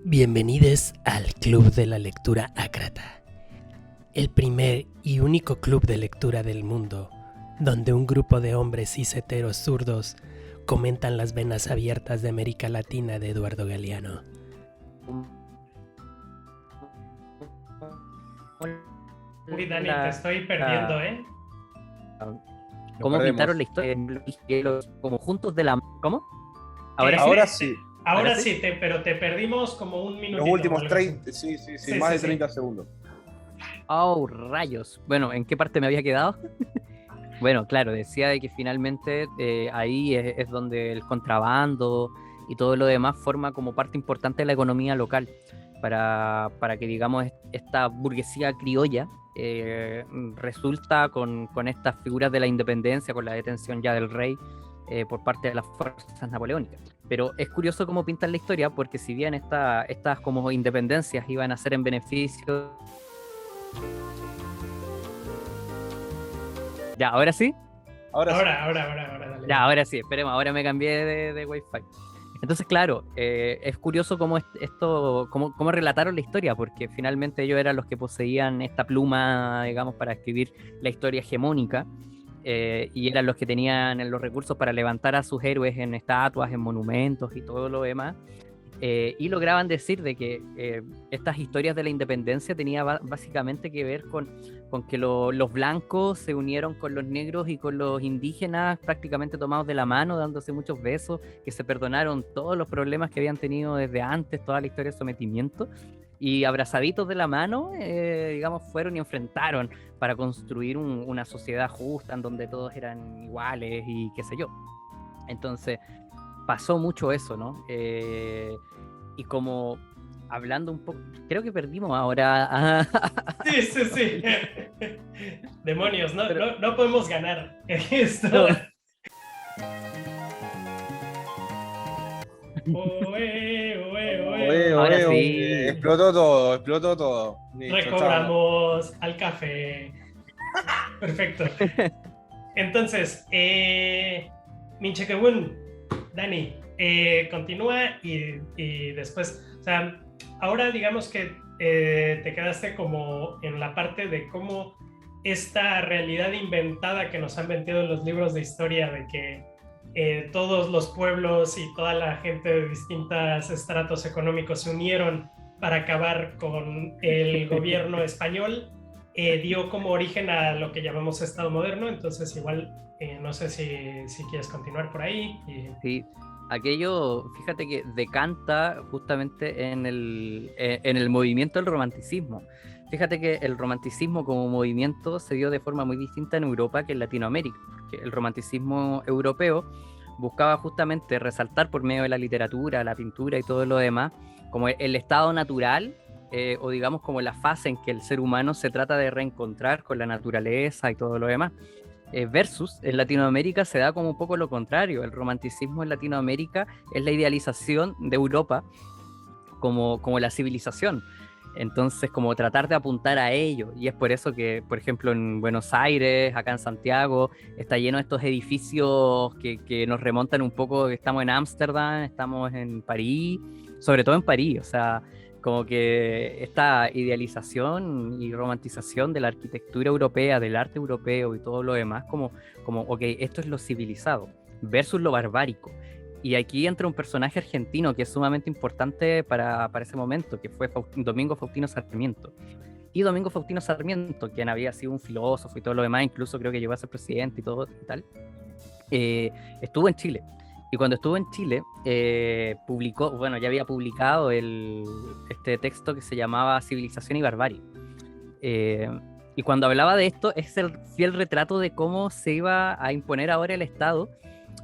Bienvenidos al Club de la Lectura Ácrata, el primer y único club de lectura del mundo, donde un grupo de hombres ciseteros zurdos comentan las venas abiertas de América Latina de Eduardo Galeano. Uy, Dani, te estoy perdiendo, ¿eh? ¿Cómo pintaron la historia? Como juntos de la... ¿Cómo? ¿Ahora sí? Ahora sí, pero te perdimos como un minutito. Los últimos 30, sí, más de 30 segundos. Oh, rayos. Bueno, ¿en qué parte me había quedado? Bueno, claro, decía de que finalmente ahí es donde el contrabando y todo lo demás forma como parte importante de la economía local para que, digamos, esta burguesía criolla resulta con estas figuras de la independencia, con la detención ya del rey por parte de las fuerzas napoleónicas. Pero es curioso cómo pintan la historia, porque si bien estas como independencias iban a ser en beneficio... Ya, ¿ahora sí? Ahora, dale. Ya, ahora sí, esperemos, ahora me cambié de Wi-Fi. Entonces, claro, es curioso cómo relataron la historia, porque finalmente ellos eran los que poseían esta pluma, digamos, para escribir la historia hegemónica, y eran los que tenían los recursos para levantar a sus héroes en estatuas, en monumentos y todo lo demás. Y lograban decir de que estas historias de la independencia tenían básicamente que ver con que los blancos se unieron con los negros y con los indígenas prácticamente tomados de la mano, dándose muchos besos, que se perdonaron todos los problemas que habían tenido desde antes, toda la historia de sometimiento, y abrazaditos de la mano, digamos, fueron y enfrentaron para construir una sociedad justa en donde todos eran iguales y qué sé yo. Entonces pasó mucho eso, ¿no? Y como hablando un poco, creo que perdimos ahora. Sí. Demonios, no podemos ganar esto. No. Ahora sí. Explotó todo. Listo, Recobramos al café. Perfecto. Entonces, Minchekewun, Dani, continúa y después, o sea, ahora digamos que te quedaste como en la parte de cómo esta realidad inventada que nos han vendido en los libros de historia de que todos los pueblos y toda la gente de distintos estratos económicos se unieron para acabar con el gobierno español, dio como origen a lo que llamamos Estado moderno. Entonces igual no sé si quieres continuar por ahí. Sí, aquello, fíjate que decanta justamente en el movimiento del romanticismo. Fíjate que el romanticismo como movimiento se dio de forma muy distinta en Europa que en Latinoamérica, porque el romanticismo europeo buscaba justamente resaltar por medio de la literatura, la pintura y todo lo demás, como el estado natural, o digamos como la fase en que el ser humano se trata de reencontrar con la naturaleza y todo lo demás. Versus en Latinoamérica se da como un poco lo contrario. El romanticismo en Latinoamérica es la idealización de Europa como la civilización. Entonces, como tratar de apuntar a ello, y es por eso que, por ejemplo, en Buenos Aires, acá en Santiago, está lleno de estos edificios que nos remontan un poco. Estamos en Ámsterdam, estamos en París, sobre todo en París, o sea, como que esta idealización y romantización de la arquitectura europea, del arte europeo y todo lo demás, como ok, esto es lo civilizado, versus lo barbárico. Y aquí entra un personaje argentino que es sumamente importante para ese momento, que fue Domingo Faustino Sarmiento. Y Domingo Faustino Sarmiento, quien había sido un filósofo y todo lo demás, incluso creo que llegó a ser presidente y todo y tal, estuvo en Chile. Y cuando estuvo en Chile, publicó, bueno, ya había publicado este texto que se llamaba Civilización y Barbarie. Y cuando hablaba de esto, es el fiel retrato de cómo se iba a imponer ahora el Estado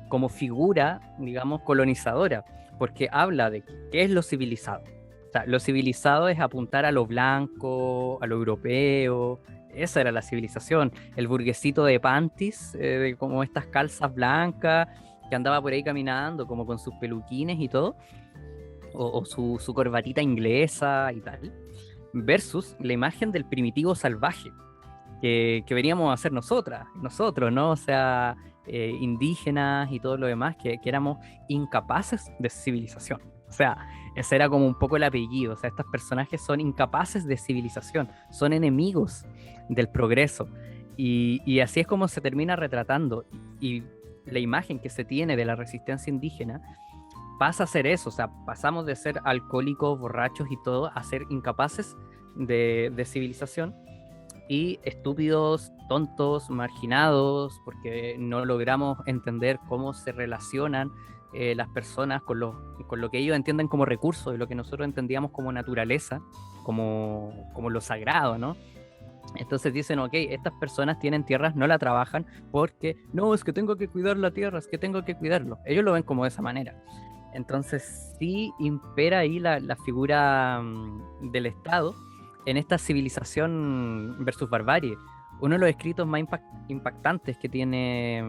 como figura, digamos, colonizadora, porque habla de qué es lo civilizado. O sea, lo civilizado es apuntar a lo blanco, a lo europeo. Esa era la civilización. El burguesito de panties, como estas calzas blancas, que andaba por ahí caminando, como con sus peluquines y todo, o su corbatita inglesa y tal, versus la imagen del primitivo salvaje, que veníamos a ser nosotros, ¿no? O sea, indígenas y todo lo demás, que éramos incapaces de civilización. O sea, ese era como un poco el apellido. O sea, estos personajes son incapaces de civilización, son enemigos del progreso. Y así es como se termina retratando. Y la imagen que se tiene de la resistencia indígena pasa a ser eso. O sea, pasamos de ser alcohólicos, borrachos y todo, a ser incapaces de civilización, y estúpidos, tontos, marginados, porque no logramos entender cómo se relacionan las personas con lo que ellos entienden como recursos y lo que nosotros entendíamos como naturaleza, como lo sagrado, ¿no? Entonces dicen, ok, estas personas tienen tierras, no la trabajan porque, no, es que tengo que cuidar la tierra, es que tengo que cuidarlo. Ellos lo ven como de esa manera. Entonces sí impera ahí la figura del Estado en esta civilización versus barbarie. Uno de los escritos más impactantes que tiene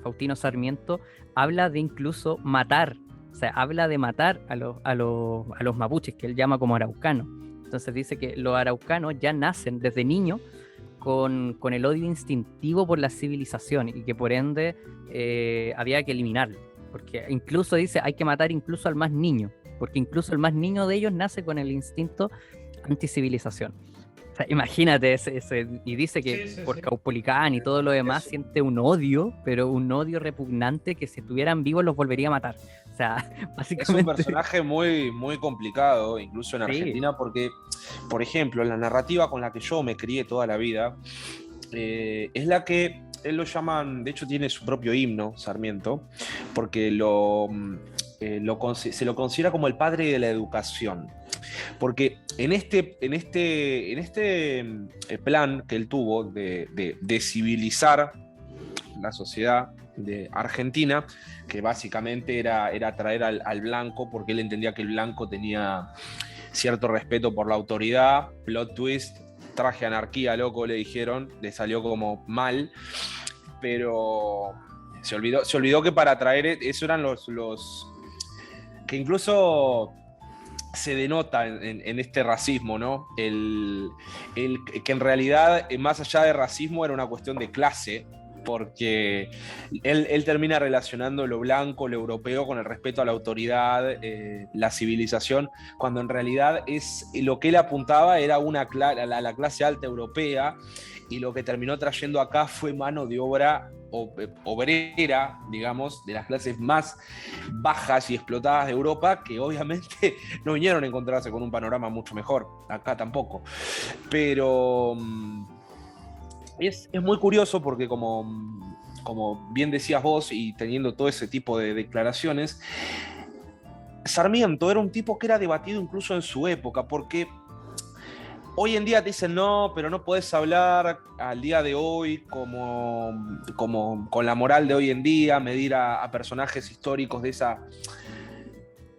Faustino Sarmiento habla de incluso matar, o sea, habla de matar a los mapuches, que él llama como araucanos. Entonces dice que los araucanos ya nacen desde niños con el odio instintivo por la civilización, y que por ende había que eliminarlo, porque incluso dice hay que matar incluso al más niño, porque incluso el más niño de ellos nace con el instinto anticivilización. O sea, imagínate y dice que por Caupolicán y todo lo demás siente un odio, pero un odio repugnante que si estuvieran vivos los volvería a matar. O sea, básicamente... Es un personaje muy, muy complicado, incluso en Argentina, porque, por ejemplo, la narrativa con la que yo me crié toda la vida es la que él lo llaman, de hecho tiene su propio himno, Sarmiento, porque se lo considera como el padre de la educación. Porque en este plan que él tuvo de civilizar la sociedad de Argentina, que básicamente era traer al blanco, porque él entendía que el blanco tenía cierto respeto por la autoridad, plot twist, traje anarquía, loco, le dijeron, le salió como mal, pero se olvidó que para traer eso eran los que incluso se denota en este racismo, ¿no? Que en realidad, más allá de racismo, era una cuestión de clase, porque él termina relacionando lo blanco, lo europeo, con el respeto a la autoridad, la civilización, cuando en realidad lo que él apuntaba era la clase alta europea, y lo que terminó trayendo acá fue mano de obra obrera, digamos, de las clases más bajas y explotadas de Europa, que obviamente no vinieron a encontrarse con un panorama mucho mejor, acá tampoco. Pero es muy curioso porque como bien decías vos, y teniendo todo ese tipo de declaraciones, Sarmiento era un tipo que era debatido incluso en su época, porque hoy en día te dicen no, pero no podés hablar al día de hoy como con la moral de hoy en día, medir a personajes históricos de esa...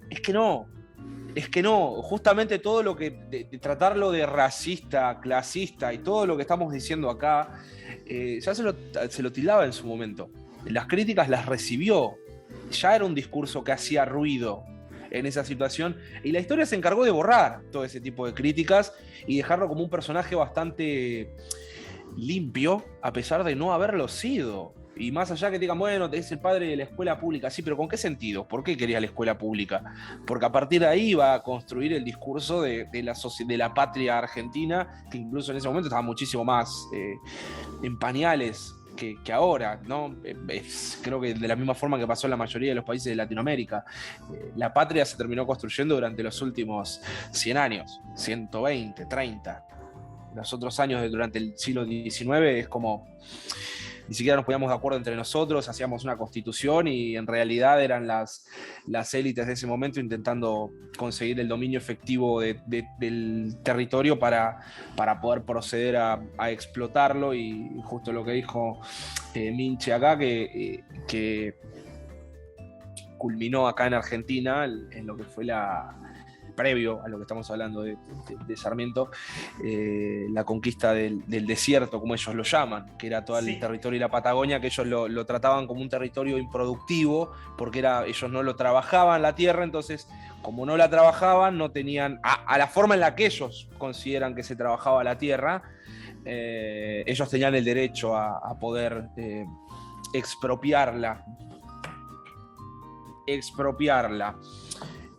Es que no, justamente todo lo que, de tratarlo de racista, clasista y todo lo que estamos diciendo acá, ya se lo tildaba en su momento. Las críticas las recibió, ya era un discurso que hacía ruido en esa situación, y la historia se encargó de borrar todo ese tipo de críticas y dejarlo como un personaje bastante limpio, a pesar de no haberlo sido. Y más allá que digan, bueno, es el padre de la escuela pública, sí, pero ¿con qué sentido? ¿Por qué quería la escuela pública? Porque a partir de ahí iba a construir el discurso de la patria argentina, que incluso en ese momento estaba muchísimo más en pañales que ahora, ¿no? Creo que de la misma forma que pasó en la mayoría de los países de Latinoamérica. La patria se terminó construyendo durante los últimos 100 años, 120, 30. Los otros años durante el siglo XIX es como... Ni siquiera nos poníamos de acuerdo entre nosotros, hacíamos una constitución y en realidad eran las élites de ese momento intentando conseguir el dominio efectivo del territorio para poder proceder a explotarlo, y justo lo que dijo Minche acá, que culminó acá en Argentina en lo que fue previo a lo que estamos hablando de Sarmiento, la conquista del desierto, como ellos lo llaman, que era todo el territorio y la Patagonia, que ellos lo trataban como un territorio improductivo, porque ellos no lo trabajaban la tierra, entonces como no la trabajaban, no tenían, a la forma en la que ellos consideran que se trabajaba la tierra, ellos tenían el derecho a poder expropiarla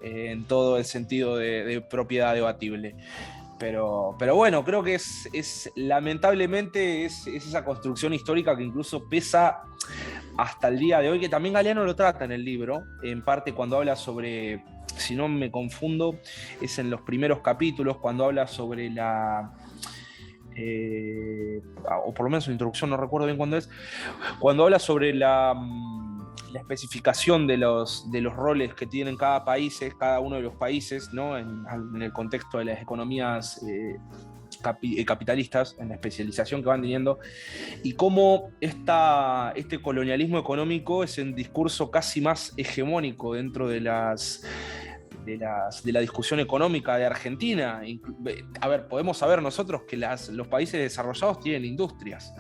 en todo el sentido de propiedad debatible. Pero bueno, creo que es lamentablemente es esa construcción histórica que incluso pesa hasta el día de hoy, que también Galeano lo trata en el libro, en parte cuando habla sobre, si no me confundo, es en los primeros capítulos, cuando habla sobre o por lo menos su introducción, no recuerdo bien cuándo es, cuando habla sobre la especificación de los roles que tienen cada uno de los países, ¿no? en el contexto de las economías capitalistas, en la especialización que van teniendo, y cómo este colonialismo económico es un discurso casi más hegemónico dentro de la discusión económica de Argentina. A ver, podemos saber nosotros que los países desarrollados tienen industrias,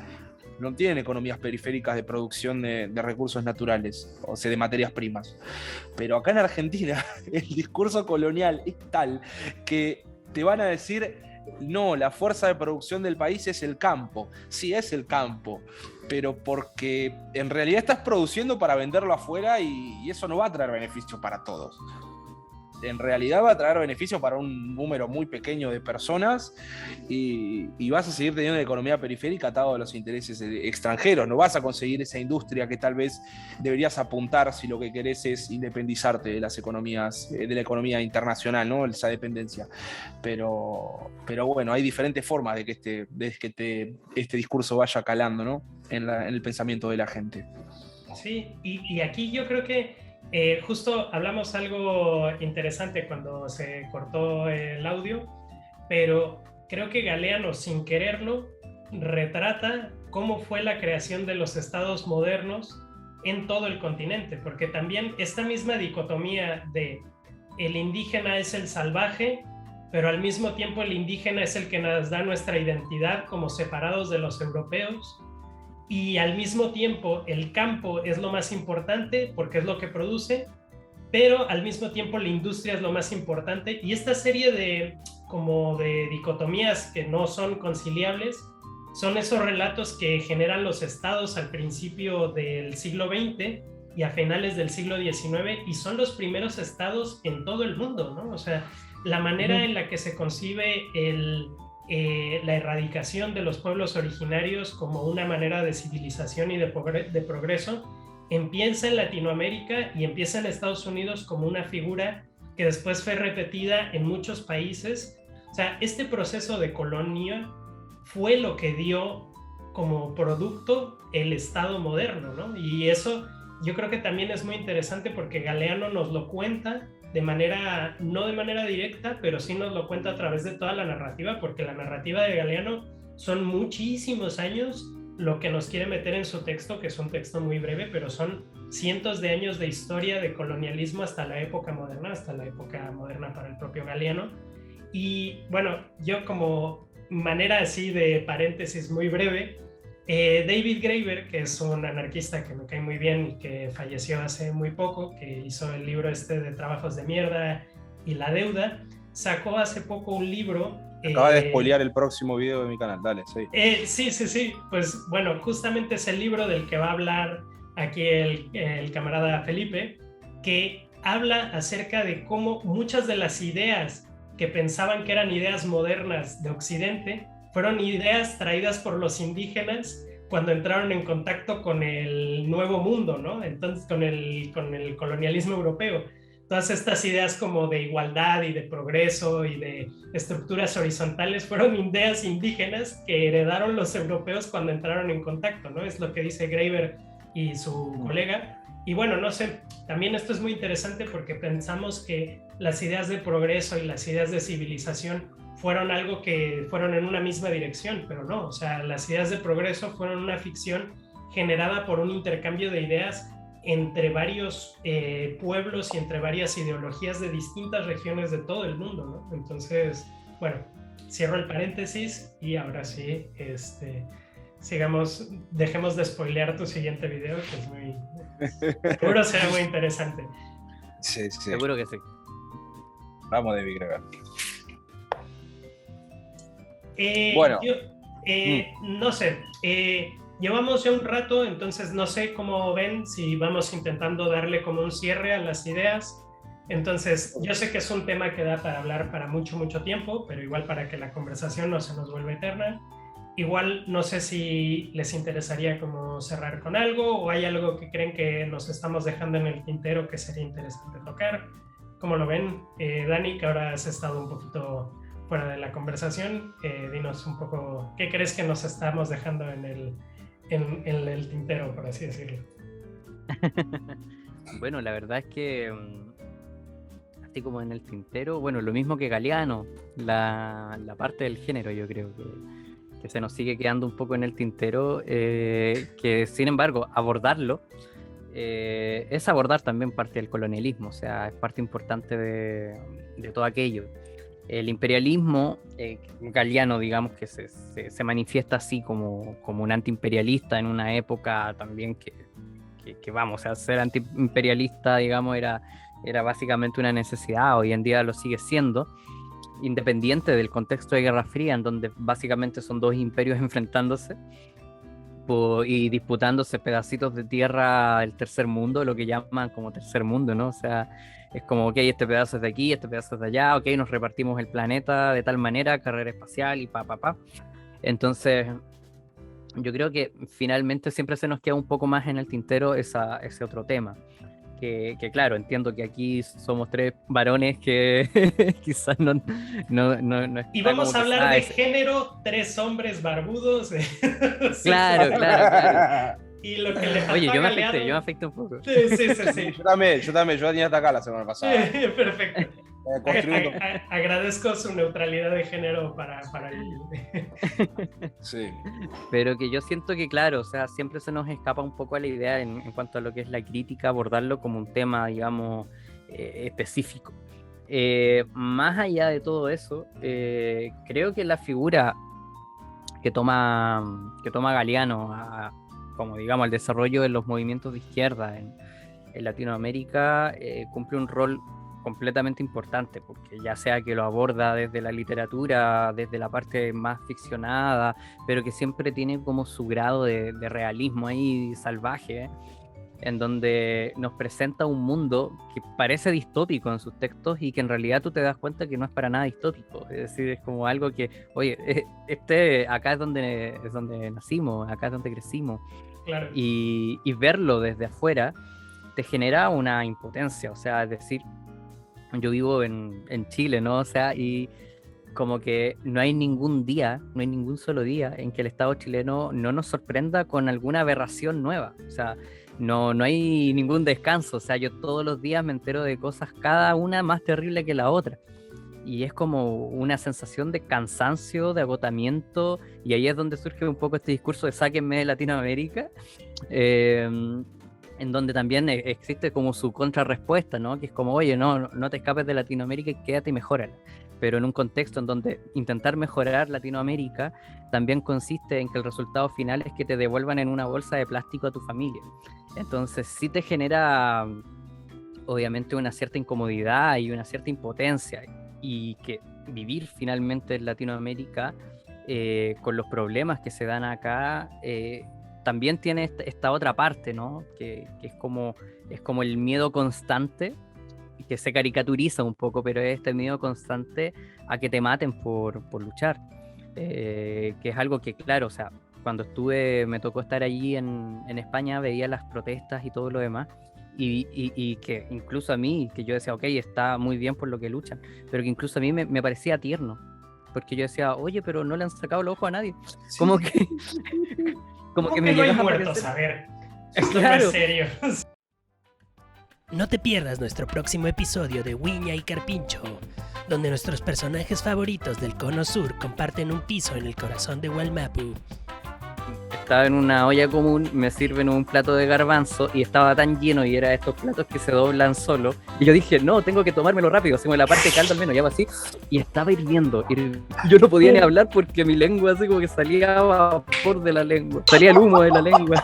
no tienen economías periféricas de producción de recursos naturales, o sea, de materias primas. Pero acá en Argentina el discurso colonial es tal que te van a decir: no, la fuerza de producción del país es el campo. Sí, es el campo, pero porque en realidad estás produciendo para venderlo afuera y eso no va a traer beneficio para todos. En realidad va a traer beneficio para un número muy pequeño de personas y vas a seguir teniendo una economía periférica atado a los intereses extranjeros. No vas a conseguir esa industria que tal vez deberías apuntar si lo que querés es independizarte de las economías, de la economía internacional, ¿no? Esa dependencia. Pero bueno, hay diferentes formas de que este discurso vaya calando, ¿no? en el pensamiento de la gente. Sí, y aquí yo creo que justo hablamos algo interesante cuando se cortó el audio, pero creo que Galeano, sin quererlo, retrata cómo fue la creación de los estados modernos en todo el continente, porque también esta misma dicotomía de el indígena es el salvaje, pero al mismo tiempo el indígena es el que nos da nuestra identidad como separados de los europeos, y al mismo tiempo el campo es lo más importante porque es lo que produce, pero al mismo tiempo la industria es lo más importante, y esta serie de dicotomías que no son conciliables son esos relatos que generan los estados al principio del siglo XX y a finales del siglo XIX, y son los primeros estados en todo el mundo, ¿no? O sea, la manera en la que se concibe la erradicación de los pueblos originarios como una manera de civilización y de progreso empieza en Latinoamérica y empieza en Estados Unidos como una figura que después fue repetida en muchos países. O sea, este proceso de colonia fue lo que dio como producto el Estado moderno, ¿no? Y eso yo creo que también es muy interesante porque Galeano nos lo cuenta no de manera directa, pero sí nos lo cuenta a través de toda la narrativa, porque la narrativa de Galeano son muchísimos años lo que nos quiere meter en su texto, que es un texto muy breve, pero son cientos de años de historia de colonialismo hasta la época moderna para el propio Galeano. Y bueno, yo como manera así de paréntesis muy breve, David Graeber, que es un anarquista que me cae muy bien y que falleció hace muy poco, que hizo el libro de Trabajos de Mierda y La Deuda, sacó hace poco un libro. Acaba de spoilear el próximo video de mi canal, dale, sí. Sí, pues bueno, justamente es el libro del que va a hablar aquí el camarada Felipe, que habla acerca de cómo muchas de las ideas que pensaban que eran ideas modernas de Occidente fueron ideas traídas por los indígenas cuando entraron en contacto con el Nuevo Mundo, ¿no? Entonces, con el colonialismo europeo. Todas estas ideas como de igualdad y de progreso y de estructuras horizontales fueron ideas indígenas que heredaron los europeos cuando entraron en contacto, ¿no? Es lo que dice Graeber y su colega. Y bueno, no sé, también esto es muy interesante porque pensamos que las ideas de progreso y las ideas de civilización fueron algo que fueron en una misma dirección, pero no, o sea, las ideas de progreso fueron una ficción generada por un intercambio de ideas entre varios pueblos y entre varias ideologías de distintas regiones de todo el mundo, ¿no? Entonces, bueno, cierro el paréntesis y ahora sí, dejemos de spoilear tu siguiente video, que es seguro será muy interesante. Sí. Seguro que sí. Vamos, David Graeber. Bueno, no sé, llevamos ya un rato, entonces no sé cómo ven si vamos intentando darle como un cierre a las ideas. Entonces, yo sé que es un tema que da para hablar para mucho, mucho tiempo, pero igual para que la conversación no se nos vuelva eterna. Igual no sé si les interesaría como cerrar con algo o hay algo que creen que nos estamos dejando en el tintero que sería interesante tocar. ¿Cómo lo ven? Dani, que ahora has estado un poquito fuera de la conversación, dinos un poco qué crees que nos estamos dejando en el tintero, por así decirlo. Bueno, la verdad es que así como en el tintero, bueno, lo mismo que Galeano, la parte del género, yo creo que se nos sigue quedando un poco en el tintero, que sin embargo abordarlo es abordar también parte del colonialismo, o sea, es parte importante de todo aquello. El imperialismo galeano, digamos, que se manifiesta así como un antiimperialista en una época también que vamos, o sea, ser antiimperialista, digamos, era básicamente una necesidad, hoy en día lo sigue siendo, independiente del contexto de Guerra Fría, en donde básicamente son dos imperios enfrentándose y disputándose pedacitos de tierra del tercer mundo, lo que llaman como tercer mundo, ¿no? O sea, es como, ok, este pedazo es de aquí, este pedazo es de allá, ok, nos repartimos el planeta de tal manera, carrera espacial y pa. Entonces, yo creo que finalmente siempre se nos queda un poco más en el tintero ese otro tema. Que claro, entiendo que aquí somos tres varones que quizás no y vamos a hablar de género, tres hombres barbudos. Claro. Y lo que le faltó Oye, a yo me Galeano... afecté un poco. Sí. Yo también, yo tenía hasta acá la semana pasada. Perfecto. Agradezco su neutralidad de género para el... Sí. Pero que yo siento que, claro, o sea, siempre se nos escapa un poco a la idea en cuanto a lo que es la crítica, abordarlo como un tema, digamos, específico. Más allá de todo eso, creo que la figura que toma Galeano como, digamos, el desarrollo de los movimientos de izquierda en Latinoamérica cumple un rol completamente importante, porque ya sea que lo aborda desde la literatura, desde la parte más ficcionada, pero que siempre tiene como su grado de realismo ahí salvaje, en donde nos presenta un mundo que parece distópico en sus textos y que en realidad tú te das cuenta que no es para nada distópico, es decir, es como algo que, oye, acá es donde nacimos, acá es donde crecimos, claro. Y verlo desde afuera te genera una impotencia, o sea, es decir, yo vivo en Chile, ¿no? O sea, y como que no hay ningún solo día en que el Estado chileno no nos sorprenda con alguna aberración nueva. O sea, no hay ningún descanso. O sea, yo todos los días me entero de cosas, cada una más terrible que la otra. Y es como una sensación de cansancio, de agotamiento, y ahí es donde surge un poco este discurso de sáquenme de Latinoamérica. En donde también existe como su contrarrespuesta, ¿no? Que es como, oye, no te escapes de Latinoamérica y quédate y mejórala. Pero en un contexto en donde intentar mejorar Latinoamérica también consiste en que el resultado final es que te devuelvan en una bolsa de plástico a tu familia. Entonces sí te genera, obviamente, una cierta incomodidad y una cierta impotencia. Y que vivir finalmente en Latinoamérica con los problemas que se dan acá... también tiene esta otra parte, ¿no? Que es como el miedo constante, que se caricaturiza un poco, pero es este miedo constante a que te maten por luchar. Que es algo que, claro, o sea, cuando me tocó estar allí en España, veía las protestas y todo lo demás, y que incluso a mí, que yo decía, ok, está muy bien por lo que luchan, pero que incluso a mí me parecía tierno, porque yo decía, oye, pero no le han sacado el ojo a nadie. Sí. Como que me llegaba a muertos, a ver. Esto claro. no es serio. No te pierdas nuestro próximo episodio de Wiña y Carpincho, donde nuestros personajes favoritos del Cono Sur comparten un piso en el corazón de Wallmapu. Estaba en una olla común, me sirven un plato de garbanzo y estaba tan lleno y era de estos platos que se doblan solo. Y yo dije, no, tengo que tomármelo rápido, hacemos la parte de caldo al menos, ya va así. Y estaba hirviendo. Yo no podía ni hablar porque mi lengua así como que salía vapor de la lengua. Salía el humo de la lengua.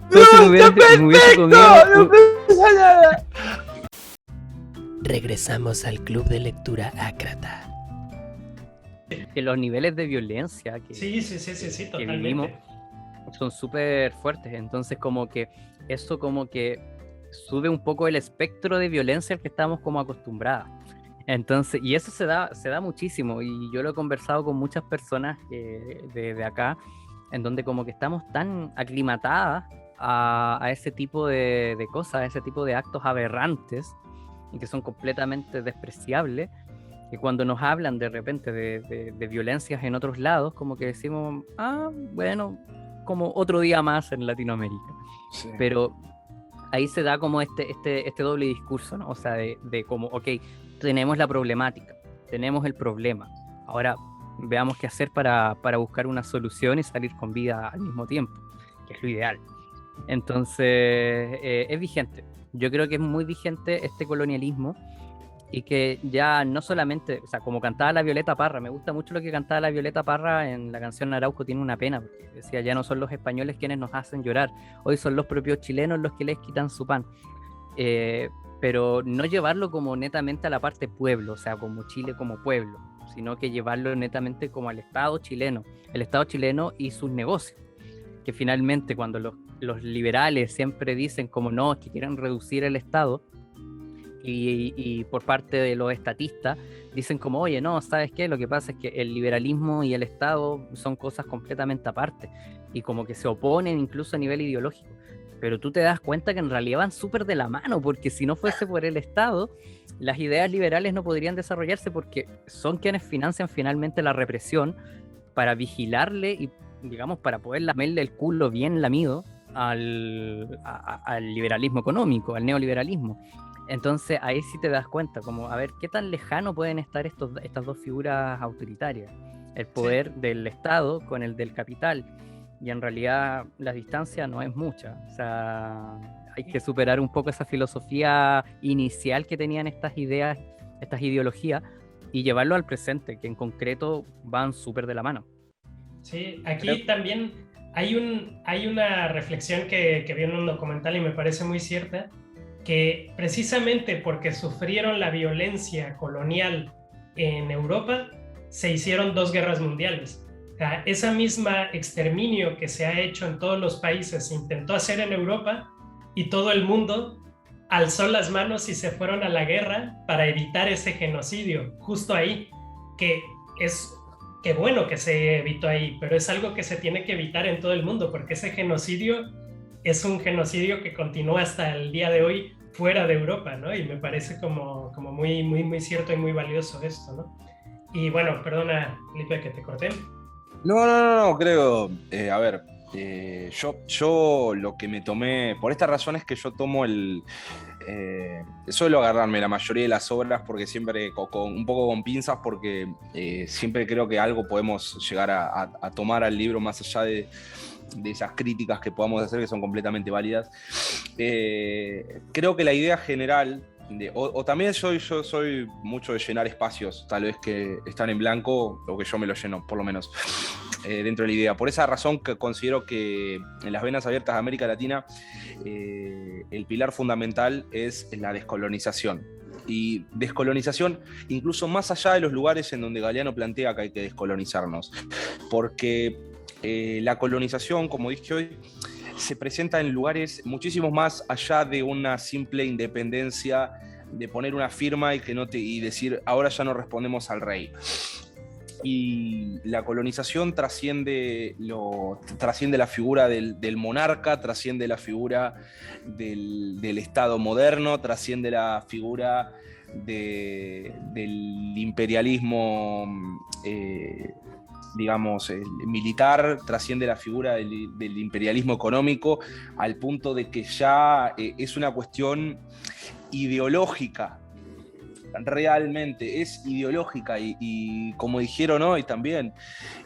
Entonces me hubiese comido... Regresamos al Club de Lectura Ácrata. Que los niveles de violencia que sí, que totalmente. vivimos son súper fuertes, entonces como que eso como que sube un poco el espectro de violencia al que estamos como acostumbrados. Entonces, y eso se da muchísimo, y yo lo he conversado con muchas personas de acá, en donde como que estamos tan aclimatadas a ese tipo de cosas, a ese tipo de actos aberrantes, y que son completamente despreciables, que cuando nos hablan de repente de violencias en otros lados, como que decimos, bueno, como otro día más en Latinoamérica. Sí. Pero ahí se da como este doble discurso, ¿no? O sea, de como, ok, tenemos la problemática, tenemos el problema, ahora veamos qué hacer para buscar una solución y salir con vida al mismo tiempo, que es lo ideal. Entonces, es vigente. Yo creo que es muy vigente este colonialismo, y que ya no solamente, o sea, como cantaba la Violeta Parra, me gusta mucho lo que cantaba la Violeta Parra en la canción Arauco tiene una pena, porque decía, ya no son los españoles quienes nos hacen llorar, hoy son los propios chilenos los que les quitan su pan. Pero no llevarlo como netamente a la parte pueblo, o sea, como Chile como pueblo, sino que llevarlo netamente como al Estado chileno, el Estado chileno y sus negocios, que finalmente cuando los liberales siempre dicen como no, es que quieren reducir el Estado, y por parte de los estatistas dicen como, oye, no, ¿sabes qué? Lo que pasa es que el liberalismo y el Estado son cosas completamente aparte, y como que se oponen incluso a nivel ideológico. Pero tú te das cuenta que en realidad van súper de la mano, porque si no fuese por el Estado, las ideas liberales no podrían desarrollarse, porque son quienes financian finalmente la represión para vigilarle y, digamos, para poder lamerle el culo bien lamido al liberalismo económico, al neoliberalismo. Entonces ahí sí te das cuenta, como, a ver, ¿qué tan lejano pueden estar estas dos figuras autoritarias? El poder del Estado con el del capital. Y en realidad la distancia no es mucha. O sea, hay que superar un poco esa filosofía inicial que tenían estas ideas, estas ideologías, y llevarlo al presente, que en concreto van súper de la mano. Sí, aquí también hay una reflexión que vi en un documental y me parece muy cierta, que precisamente porque sufrieron la violencia colonial en Europa, se hicieron 2 guerras mundiales. O sea, esa misma exterminio que se ha hecho en todos los países se intentó hacer en Europa, y todo el mundo alzó las manos y se fueron a la guerra para evitar ese genocidio, justo ahí, que es que bueno que se evitó ahí, pero es algo que se tiene que evitar en todo el mundo, porque ese genocidio es un genocidio que continúa hasta el día de hoy fuera de Europa, ¿no? Y me parece como muy, muy, muy cierto y muy valioso esto, ¿no? Y bueno, perdona, Felipe, que te corté. No, creo, a ver, yo lo que me tomé, por estas razones que yo tomo suelo agarrarme la mayoría de las obras, porque siempre un poco con pinzas, porque siempre creo que algo podemos llegar a tomar al libro más allá de esas críticas que podamos hacer, que son completamente válidas. Creo que la idea general, o también yo soy mucho de llenar espacios, tal vez que están en blanco, o que yo me lo lleno, por lo menos, dentro de la idea. Por esa razón que considero que en las venas abiertas de América Latina, el pilar fundamental es la descolonización. Y descolonización incluso más allá de los lugares en donde Galeano plantea que hay que descolonizarnos. Porque la colonización, como dije hoy, se presenta en lugares muchísimos más allá de una simple independencia, de poner una firma y decir, ahora ya no respondemos al rey. Y la colonización trasciende la figura del monarca, trasciende la figura del Estado moderno, trasciende la figura del imperialismo, digamos, militar, trasciende la figura del imperialismo económico, al punto de que ya es una cuestión ideológica. Realmente es ideológica, y como dijeron hoy también,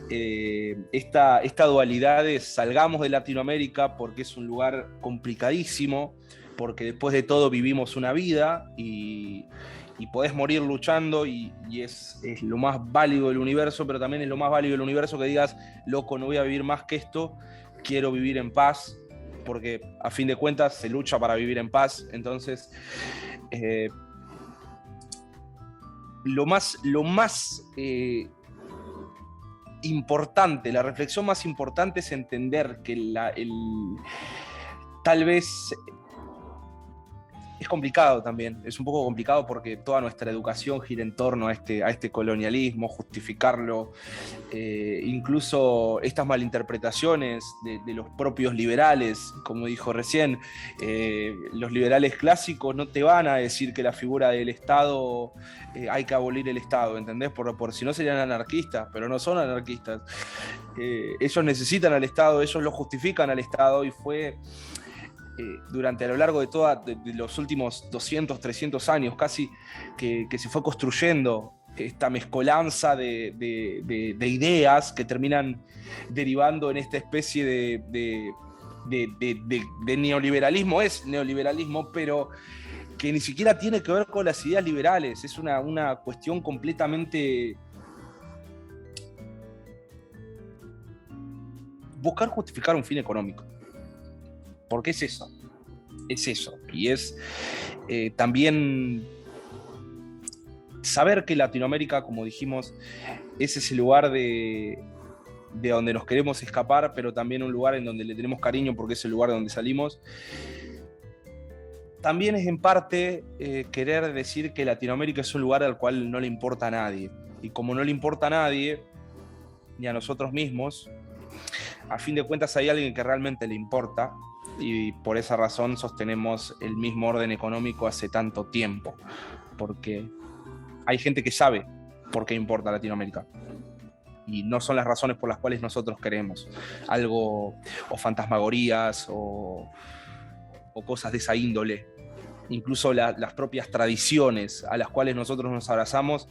esta dualidad de salgamos de Latinoamérica porque es un lugar complicadísimo, porque después de todo vivimos una vida y podés morir luchando, y es lo más válido del universo, pero también es lo más válido del universo que digas, loco, no voy a vivir más que esto, quiero vivir en paz, porque a fin de cuentas se lucha para vivir en paz. Entonces, lo más importante, la reflexión más importante es entender que tal vez es complicado también, es un poco complicado porque toda nuestra educación gira en torno a este colonialismo, justificarlo, incluso estas malinterpretaciones de los propios liberales, como dijo recién, los liberales clásicos no te van a decir que la figura del Estado, hay que abolir el Estado, ¿entendés? Por si no serían anarquistas, pero no son anarquistas. Ellos necesitan al Estado, ellos lo justifican al Estado y fue... durante a lo largo de los últimos 200, 300 años casi, que se fue construyendo esta mezcolanza de ideas que terminan derivando en esta especie de neoliberalismo. Es neoliberalismo, pero que ni siquiera tiene que ver con las ideas liberales, es una cuestión completamente... buscar justificar un fin económico. Porque es eso. Y es también saber que Latinoamérica, como dijimos, es ese lugar de donde nos queremos escapar, pero también un lugar en donde le tenemos cariño porque es el lugar de donde salimos. También es en parte querer decir que Latinoamérica es un lugar al cual no le importa a nadie. Y como no le importa a nadie, ni a nosotros mismos, a fin de cuentas hay alguien que realmente le importa, y por esa razón sostenemos el mismo orden económico hace tanto tiempo, porque hay gente que sabe por qué importa Latinoamérica y no son las razones por las cuales nosotros queremos algo, o fantasmagorías o cosas de esa índole, incluso las propias tradiciones a las cuales nosotros nos abrazamos,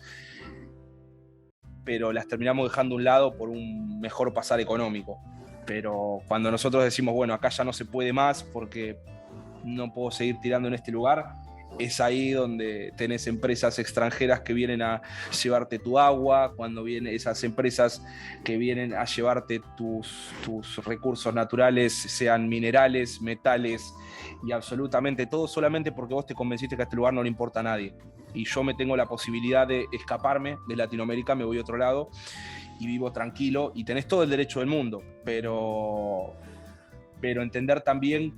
pero las terminamos dejando a un lado por un mejor pasar económico. Pero cuando nosotros decimos, bueno, acá ya no se puede más porque no puedo seguir tirando en este lugar, es ahí donde tenés empresas extranjeras que vienen a llevarte tu agua, cuando vienen esas empresas que vienen a llevarte tus recursos naturales, sean minerales, metales y absolutamente todo, solamente porque vos te convenciste que a este lugar no le importa a nadie. Y yo me tengo la posibilidad de escaparme de Latinoamérica, me voy a otro lado y vivo tranquilo, y tenés todo el derecho del mundo, pero entender también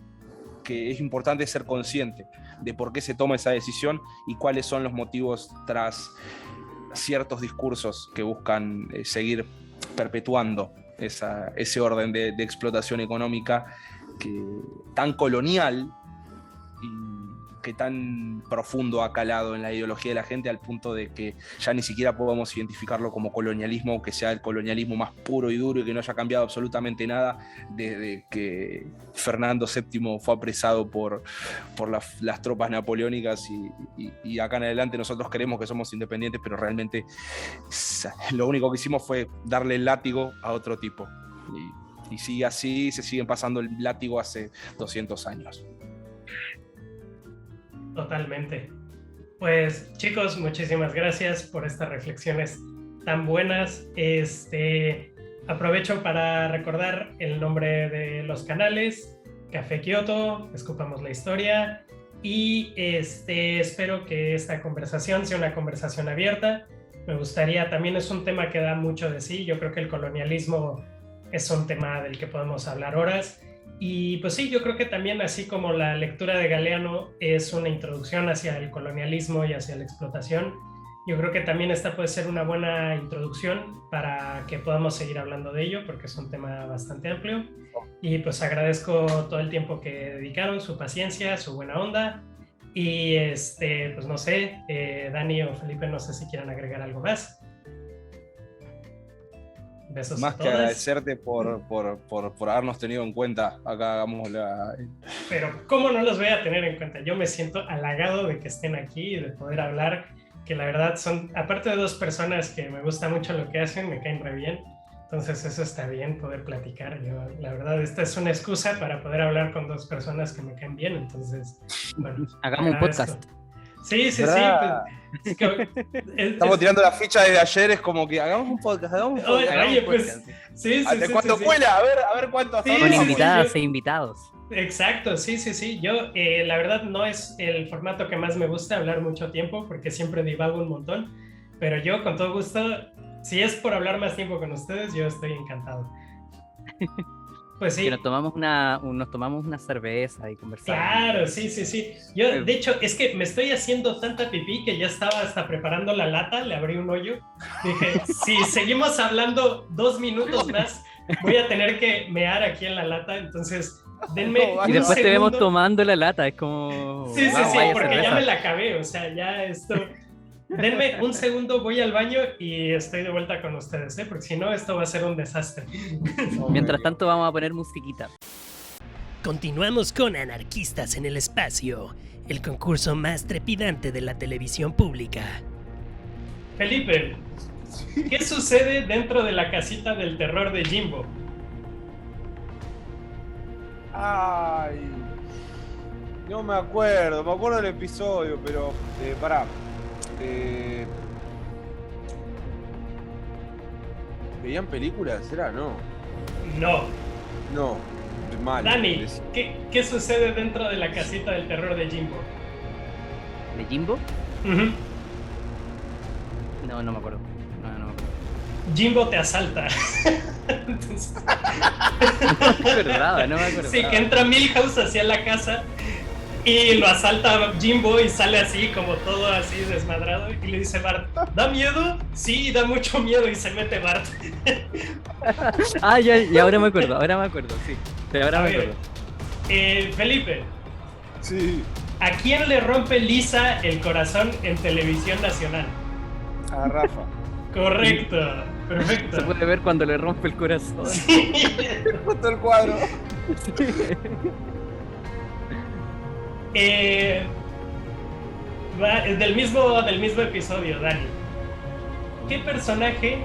que es importante ser consciente de por qué se toma esa decisión y cuáles son los motivos tras ciertos discursos que buscan seguir perpetuando ese orden de explotación económica tan colonial y que tan profundo ha calado en la ideología de la gente, al punto de que ya ni siquiera podemos identificarlo como colonialismo, que sea el colonialismo más puro y duro y que no haya cambiado absolutamente nada desde que Fernando VII fue apresado por las tropas napoleónicas y acá en adelante nosotros creemos que somos independientes, pero realmente lo único que hicimos fue darle el látigo a otro tipo. Y sigue así, se siguen pasando el látigo hace 200 años. Totalmente. Pues chicos, muchísimas gracias por estas reflexiones tan buenas. Aprovecho para recordar el nombre de los canales: Café Kioto, Escupamos la Historia, y espero que esta conversación sea una conversación abierta. Me gustaría, también es un tema que da mucho de sí, yo creo que el colonialismo es un tema del que podemos hablar horas. Y pues sí, yo creo que también, así como la lectura de Galeano es una introducción hacia el colonialismo y hacia la explotación, yo creo que también esta puede ser una buena introducción para que podamos seguir hablando de ello, porque es un tema bastante amplio. Y pues agradezco todo el tiempo que dedicaron, su paciencia, su buena onda. Y pues no sé, Dani o Felipe, no sé si quieran agregar algo más. Besos más a que todos. agradecerte por habernos tenido en cuenta. Acá hagamos la... Pero ¿cómo no los voy a tener en cuenta? Yo me siento halagado de que estén aquí y de poder hablar, que la verdad son, aparte de dos personas que me gusta mucho lo que hacen, me caen re bien. Entonces eso está bien, poder platicar. Yo, la verdad, esta es una excusa para poder hablar con dos personas que me caen bien. Entonces, bueno, hagamos un podcast. Sí. Estamos tirando la ficha desde ayer, es como que hagamos un podcast. Oye, pues, sí. ¿Cuánto cuela? A ver cuánto hasta Con invitadas e invitados. Exacto, sí. Yo, la verdad, no es el formato que más me gusta, hablar mucho tiempo, porque siempre divago un montón. Pero yo, con todo gusto, Si es por hablar más tiempo con ustedes, yo estoy encantado. Pues sí. Que nos tomamos una cerveza y conversamos. Claro, sí. Yo, de hecho, es que me estoy haciendo tanta pipí que ya estaba hasta preparando la lata, le abrí un hoyo. Dije, si seguimos hablando 2 minutos más, voy a tener que mear aquí en la lata, entonces denme Y después te vemos segundo. tomando la lata, es como... Sí, vaya porque cerveza. ya me la acabé, o sea, ya esto... Denme un segundo, voy al baño y estoy de vuelta con ustedes, ¿eh? Porque si no, esto va a ser un desastre. Mientras tanto vamos a poner musiquita. Continuamos con Anarquistas en el Espacio, el concurso más trepidante de la televisión pública. Felipe, ¿qué sucede dentro de la casita del terror de Jimbo? Ay, no me acuerdo del episodio, pero pará. ¿Veían películas? ¿Era? No. No. Mal. Dani, ¿qué sucede dentro de la casita del terror de Jimbo? ¿De Jimbo? Ujú. No me acuerdo. No me acuerdo. Jimbo te asalta. Entonces, No me acordaba, no me acordaba. sí, que entra Milhouse hacia la casa y lo asalta Jimbo y sale así, como todo así desmadrado. Y le dice Bart, ¿da miedo? Sí, da mucho miedo. Y se mete Bart. Ah, ya ahora me acuerdo, sí. Ahora A me ver, acuerdo. Felipe, Sí. ¿a quién le rompe Lisa el corazón en televisión nacional? A Rafa. Correcto, perfecto. Se puede ver cuando le rompe el corazón. Sí. Justo el cuadro. Del mismo episodio, Dani. ¿Qué personaje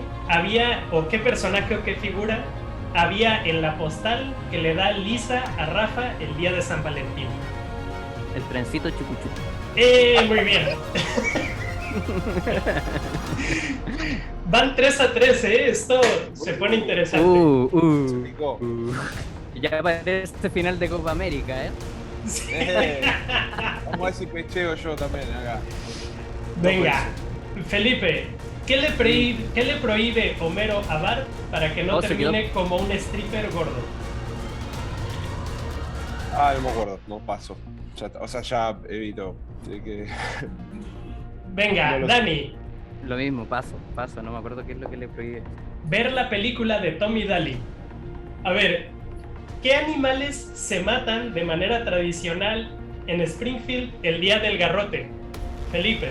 o qué figura había en la postal que le da Lisa a Rafa el día de San Valentín? El trencito chucuchuco. Muy bien. Van 3-3, ¿eh? Esto se pone interesante. Se picó. Ya parece este final de Copa América, ¿eh? Sí. Vamos a ver si pecheo yo también acá. Venga, Felipe, ¿qué le prohíbe Homero a Bart para que no Oh, se termine como un stripper gordo? Ah, no me acuerdo, no paso. Ya evito. Así que... Venga, No lo sé. Dani, Lo mismo, paso, no me acuerdo qué es lo que le prohíbe. ver la película de Tom y Daly. A ver, ¿qué animales se matan de manera tradicional en Springfield el día del garrote? Felipe,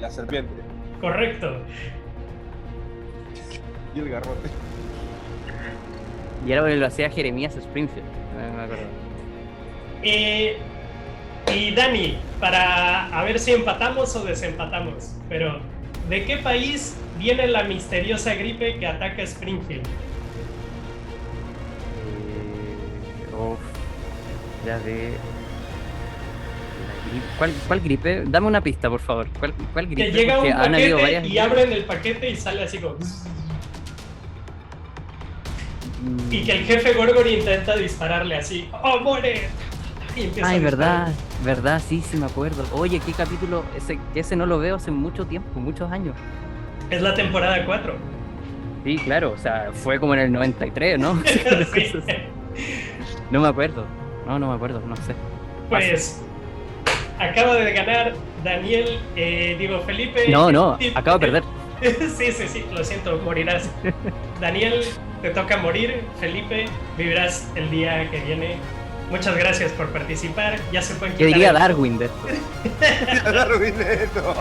La serpiente correcto. y el garrote. Y era porque lo hacía Jeremías Springfield, no me acuerdo. Y Dani, para a ver si empatamos o desempatamos, pero ¿de qué país viene la misteriosa gripe que ataca Springfield? Ya de... la gripe. ¿Cuál gripe? Dame una pista, por favor. ¿Cuál gripe? Que llega un Porque han habido paquete varias y abren el paquete y sale así como... Y que el jefe Gorgory intenta dispararle así. ¡Oh, muere! Y empieza Ay, a disparar. verdad, sí me acuerdo. Oye, ¿qué capítulo? Ese no lo veo hace mucho tiempo, muchos años. Es la temporada 4. Sí, claro, o sea, fue como en el 93, ¿no? Sí. No me acuerdo. No me acuerdo, no sé. Pues acaba de ganar Daniel, Felipe. No, acabo de perder. Sí, lo siento, morirás. Daniel, te toca morir. Felipe, vivirás el día que viene. Muchas gracias por participar. Ya se pueden ¿Qué quitar diría el- Darwin de esto? Darwin esto.